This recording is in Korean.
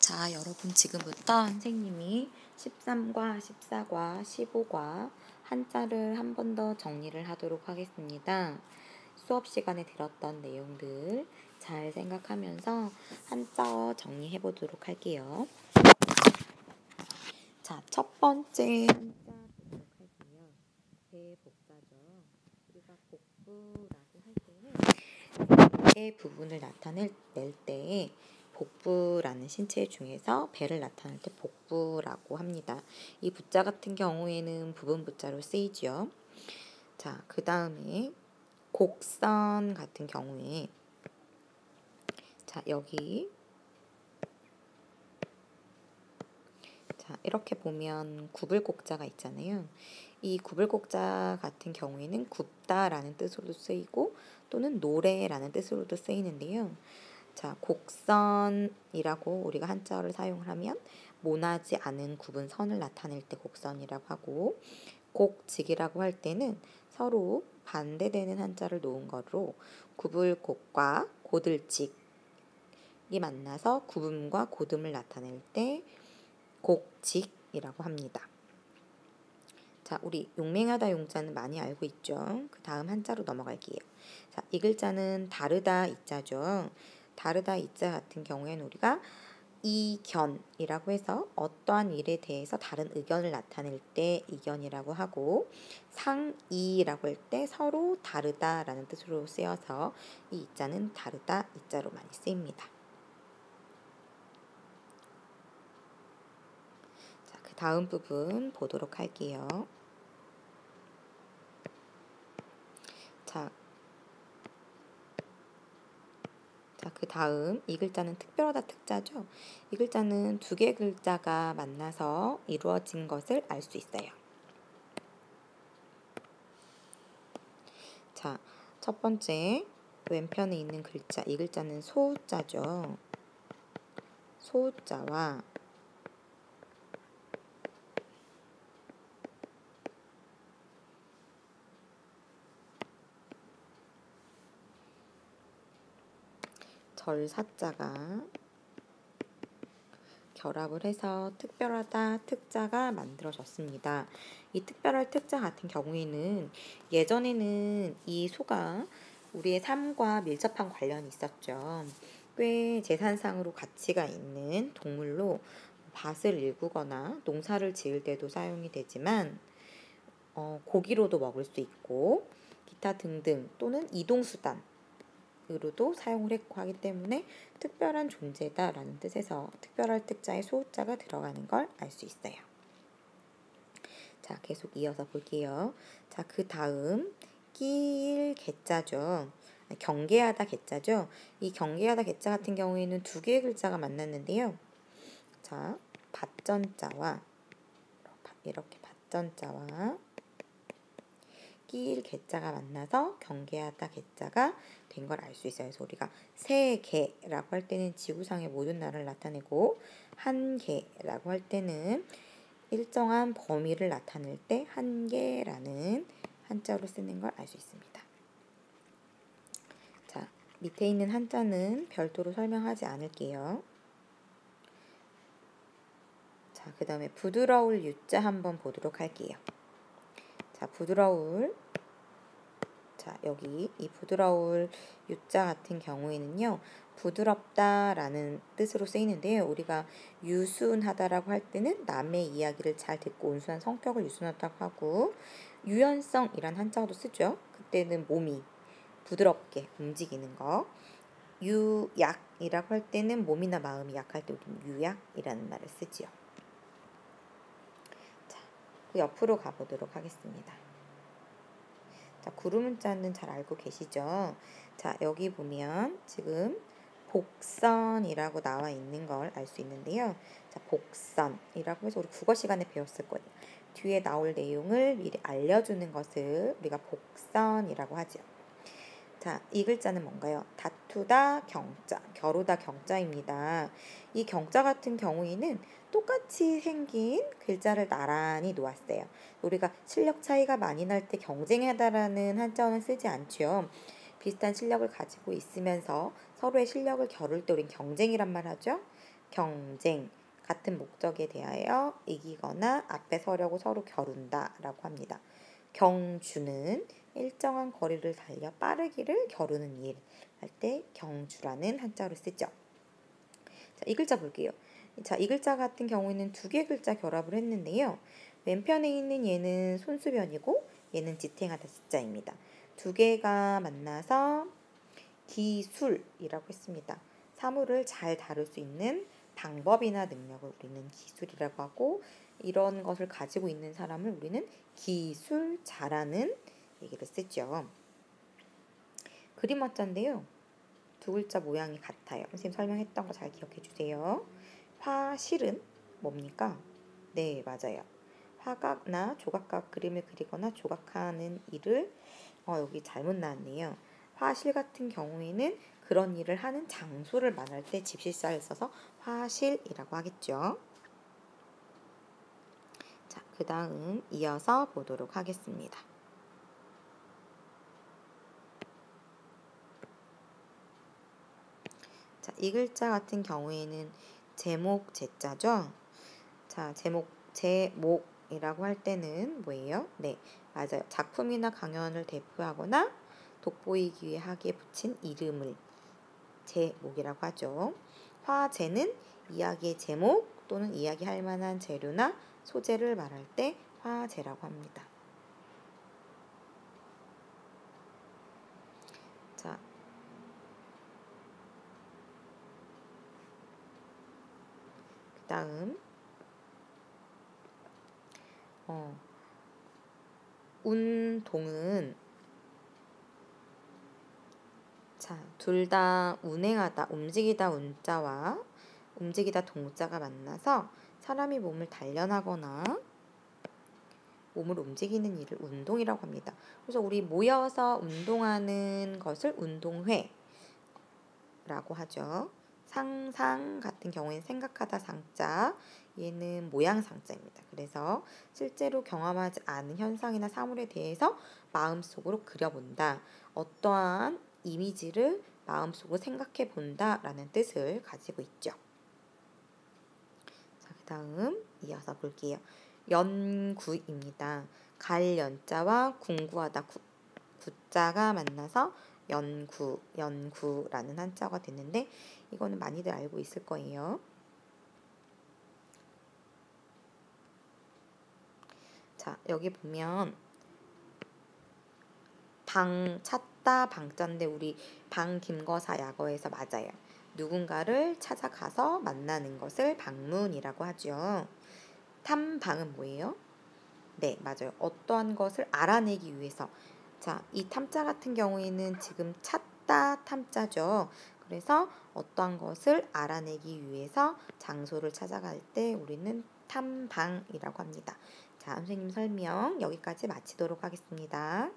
자, 여러분 지금부터 선생님이 13과 14과 15과 한자를 한 번 더 정리를 하도록 하겠습니다. 수업 시간에 들었던 내용들 잘 생각하면서 한자어 정리해 보도록 할게요. 자, 첫 번째 한자 보도록 할게요. 대복자죠. 우리가 복부라고 할 때는 배 부분을 나타낼 때 복부라는 신체 중에서 배를 나타낼 때 복부라고 합니다. 이 부자 같은 경우에는 부분 부자로 쓰이죠. 자, 그 다음에 곡선 같은 경우에 자, 여기 자, 이렇게 보면 구불곡자가 있잖아요. 이 구불곡자 같은 경우에는 굽다라는 뜻으로도 쓰이고 또는 노래라는 뜻으로도 쓰이는데요. 자, 곡선이라고 우리가 한자어를 사용을 하면 모나지 않은 굽은 선을 나타낼 때 곡선이라고 하고, 곡직이라고 할 때는 서로 반대되는 한자를 놓은 거로 구불곡과 고들직이 만나서 구분과 고듬을 나타낼 때 곡직이라고 합니다. 자, 우리 용맹하다 용자는 많이 알고 있죠. 그 다음 한자로 넘어갈게요. 자, 이 글자는 다르다 이자죠. 다르다 이자 같은 경우에는 우리가 이견이라고 해서 어떠한 일에 대해서 다른 의견을 나타낼 때 이견이라고 하고, 상이라고 할 때 서로 다르다라는 뜻으로 쓰여서 이 이자는 다르다 이자로 많이 쓰입니다. 자, 그 다음 부분 보도록 할게요. 자, 그 다음 이 글자는 특별하다 특자죠. 이 글자는 두 개의 글자가 만나서 이루어진 것을 알 수 있어요. 자, 첫 번째 왼편에 있는 글자, 이 글자는 소자죠. 소자와 절사자가 결합을 해서 특별하다 특자가 만들어졌습니다. 이 특별할 특자 같은 경우에는 예전에는 이 소가 우리의 삶과 밀접한 관련이 있었죠. 꽤 재산상으로 가치가 있는 동물로 밭을 일구거나 농사를 지을 때도 사용이 되지만 고기로도 먹을 수 있고 기타 등등 또는 이동수단 으로도 사용을 했고 하기 때문에 특별한 존재다라는 뜻에서 특별할 특자에 소자가 들어가는 걸 알 수 있어요. 자, 계속 이어서 볼게요. 자, 그 다음 끼일 개자죠. 경계하다 개자죠. 이 경계하다 개자 같은 경우에는 두 개의 글자가 만났는데요. 자, 밭전자와 이렇게 밭전자와 끼일 개자가 만나서 경계하다 개자가 된 걸 알 수 있어요. 그래서 우리가 세계라고 할 때는 지구상의 모든 나라를 나타내고 한계라고 할 때는 일정한 범위를 나타낼 때 한계라는 한자로 쓰는 걸 알 수 있습니다. 자, 밑에 있는 한자는 별도로 설명하지 않을게요. 자, 그 다음에 부드러울 유자 한번 보도록 할게요. 자, 부드러울. 자, 여기 이 부드러울 유자 같은 경우에는요, 부드럽다라는 뜻으로 쓰이는데요. 우리가 유순하다라고 할 때는 남의 이야기를 잘 듣고 온순한 성격을 유순하다고 하고, 유연성이란 한자도 쓰죠. 그때는 몸이 부드럽게 움직이는 거. 유약이라고 할 때는 몸이나 마음이 약할 때 우리는 유약이라는 말을 쓰지요. 자, 그 옆으로 가보도록 하겠습니다. 자, 구름문자는 잘 알고 계시죠? 자, 여기 보면 지금 복선이라고 나와 있는 걸 알 수 있는데요. 자, 복선이라고 해서 우리 국어 시간에 배웠을 거예요. 뒤에 나올 내용을 미리 알려주는 것을 우리가 복선이라고 하죠. 자, 이 글자는 뭔가요? 다투다 경자, 겨루다 경자입니다. 이 경자 같은 경우에는 똑같이 생긴 글자를 나란히 놓았어요. 우리가 실력 차이가 많이 날 때 경쟁하다라는 한자어는 쓰지 않죠. 비슷한 실력을 가지고 있으면서 서로의 실력을 겨룰 때 우린 경쟁이란 말 하죠. 경쟁, 같은 목적에 대하여 이기거나 앞에 서려고 서로 겨룬다 라고 합니다. 경주는 일정한 거리를 달려 빠르기를 겨루는 일 할 때 경주라는 한자로 쓰죠. 자, 이 글자 볼게요. 자, 이 글자 같은 경우에는 두 개 글자 결합을 했는데요. 왼편에 있는 얘는 손수변이고 얘는 지탱하다 지자입니다. 두 개가 만나서 기술이라고 했습니다. 사물을 잘 다룰 수 있는 방법이나 능력을 우리는 기술이라고 하고, 이런 것을 가지고 있는 사람을 우리는 기술자라는 얘기를 쓰죠. 그림 화자인데요. 두 글자 모양이 같아요. 선생님 설명했던 거 잘 기억해 주세요. 화실은 뭡니까? 네, 맞아요. 화각나 조각각 그림을 그리거나 조각하는 일을 여기 잘못 나왔네요. 화실 같은 경우에는 그런 일을 하는 장소를 말할 때 집시사를 써서 화실이라고 하겠죠. 자, 그 다음 이어서 보도록 하겠습니다. 자, 이 글자 같은 경우에는 제목 제자죠. 자, 제목이라고 할 때는 뭐예요? 네, 맞아요. 작품이나 강연을 대표하거나 돋보이기 위해 하기에 붙인 이름을 제목이라고 하죠. 화제는 이야기의 제목 또는 이야기할 만한 재료나 소재를 말할 때 화제라고 합니다. 자, 그 다음 운동은 자, 둘 다 운행하다, 움직이다 운자와 움직이다 동자가 만나서 사람이 몸을 단련하거나 몸을 움직이는 일을 운동이라고 합니다. 그래서 우리 모여서 운동하는 것을 운동회라고 하죠. 상상 같은 경우에는 생각하다 상자, 얘는 모양 상자입니다. 그래서 실제로 경험하지 않은 현상이나 사물에 대해서 마음속으로 그려본다. 어떠한 이미지를 마음속으로 생각해 본다라는 뜻을 가지고 있죠. 자, 그 다음 이어서 볼게요. 연구입니다. 갈 연자와 궁구하다 구자가 만나서 연구라는 한자가 됐는데 이거는 많이들 알고 있을 거예요. 자, 여기 보면 방 찾다 방자인데 우리 방 김거사 약어에서 맞아요. 누군가를 찾아가서 만나는 것을 방문이라고 하죠. 탐방은 뭐예요? 네, 맞아요. 어떠한 것을 알아내기 위해서. 자, 이 탐자 같은 경우에는 지금 찾다 탐자죠. 그래서 어떠한 것을 알아내기 위해서 장소를 찾아갈 때 우리는 탐방이라고 합니다. 자, 선생님 설명 여기까지 마치도록 하겠습니다.